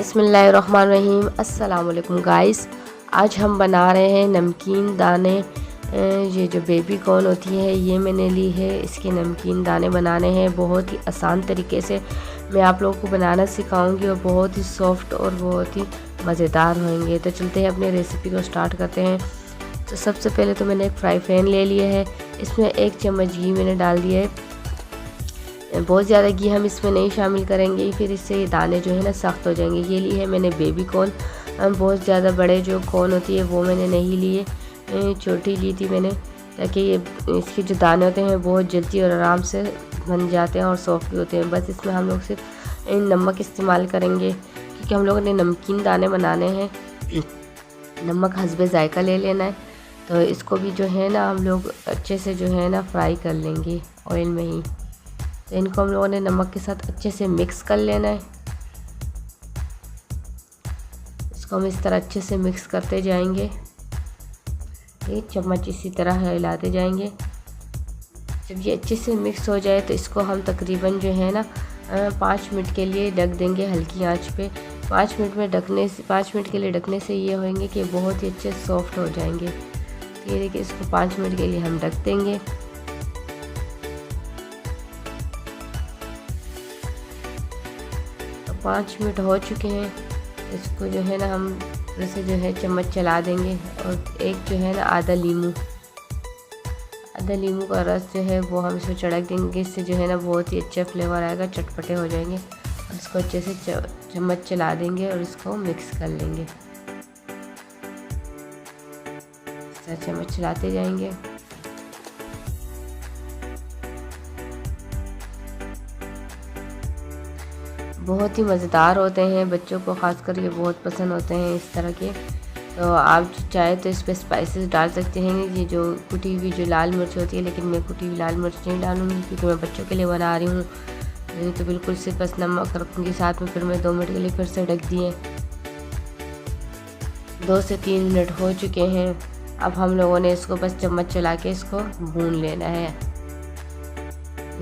बिस्मिल्लाहिर्रहमानिर्रहीम। अस्सलाम वालेकुम गाइस। आज हम बना रहे हैं नमकीन दाने। ये जो बेबी कॉर्न होती है ये मैंने ली है, इसके नमकीन दाने बनाने हैं। बहुत ही आसान तरीके से मैं आप लोगों को बनाना सिखाऊंगी और बहुत ही सॉफ्ट और बहुत ही मज़ेदार होंगे। तो चलते हैं अपने रेसिपी को स्टार्ट करते हैं। तो सबसे पहले तो मैंने एक फ्राई पैन ले लिया है, इसमें 1 चम्मच घी मैंने डाल दिया है। बहुत ज़्यादा घी हम इसमें नहीं शामिल करेंगे, फिर इससे ये दाने जो है ना सख्त हो जाएंगे। ये लिए है मैंने बेबी कॉर्न। बहुत ज़्यादा बड़े जो कॉर्न होती है वो मैंने नहीं लिए, छोटी ली थी मैंने, ताकि ये इसके जो दाने होते हैं बहुत जल्दी और आराम से बन जाते हैं और सॉफ्ट भी होते हैं। बस इसमें हम लोग सिर्फ नमक इस्तेमाल करेंगे, क्योंकि हम लोगों ने नमकीन दाने बनाने हैं। नमक हस्बे जायका ले लेना है। तो इसको भी जो है ना हम लोग अच्छे से जो है ना फ्राई कर लेंगे ऑयल में ही। तो इनको हम लोगों ने नमक के साथ अच्छे से मिक्स कर लेना है। इसको हम इस तरह अच्छे से मिक्स करते जाएंगे, एक चम्मच इसी तरह हिलाते जाएंगे। जब ये अच्छे से मिक्स हो जाए तो इसको हम तकरीबन जो है ना 5 मिनट के लिए ढक देंगे हल्की आंच पे। 5 मिनट के लिए ढकने से ये होंगे कि बहुत ही अच्छे सॉफ्ट हो जाएंगे। ये देखिए, इसको 5 मिनट के लिए हम ढक देंगे। 5 मिनट हो चुके हैं। इसको जो है ना हम जैसे जो है चम्मच चला देंगे और एक जो है ना आधा नींबू का रस जो है वो हम इसमें छिड़क देंगे। इससे जो है ना बहुत ही अच्छा फ्लेवर आएगा, चटपटे हो जाएंगे। और इसको अच्छे से चम्मच चला देंगे और इसको मिक्स कर लेंगे। इस तरह चम्मच चलाते जाएंगे। बहुत ही मज़ेदार होते हैं, बच्चों को ख़ासकर ये बहुत पसंद होते हैं इस तरह के। तो आप चाहे तो इस पर स्पाइसेस डाल सकते हैं, ये जो कुटी हुई जो लाल मिर्च होती है, लेकिन मैं कुटी हुई लाल मिर्च नहीं डालूँगी क्योंकि मैं बच्चों के लिए बना रही हूँ। नहीं तो बिल्कुल सिर्फ बस नमक रखूँगी साथ में। फिर मैं 2 मिनट के लिए फिर से ढक दिए। 2 से 3 मिनट हो चुके हैं। अब हम लोगों ने इसको बस चम्मच चला के इसको भून लेना है।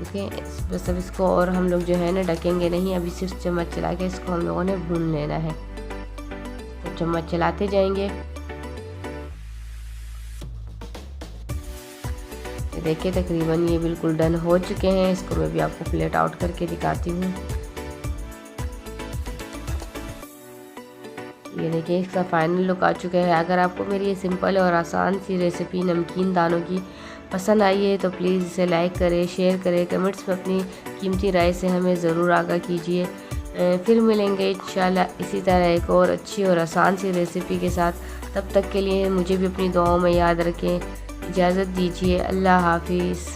ठीक है, बस अब इसको और हम लोग जो है ना ढकेंगे नहीं, अभी सिर्फ चम्मच चला के इसको हम लोगों ने भून लेना है। तो चम्मच चलाते जाएंगे। तो देखिए तकरीबन ये बिल्कुल डन हो चुके हैं। इसको मैं भी आपको प्लेट आउट करके दिखाती हूँ। ये देखिए इसका फाइनल लुक आ चुका है। अगर आपको मेरी ये सिंपल और आसान सी रेसिपी नमकीन दानों की पसंद आई है तो प्लीज़ इसे लाइक करें, शेयर करें, कमेंट्स में अपनी कीमती राय से हमें ज़रूर आगाह कीजिए। फिर मिलेंगे इंशाल्लाह इसी तरह एक और अच्छी और आसान सी रेसिपी के साथ। तब तक के लिए मुझे भी अपनी दुआओं में याद रखें। इजाज़त दीजिए। अल्लाह हाफिज़।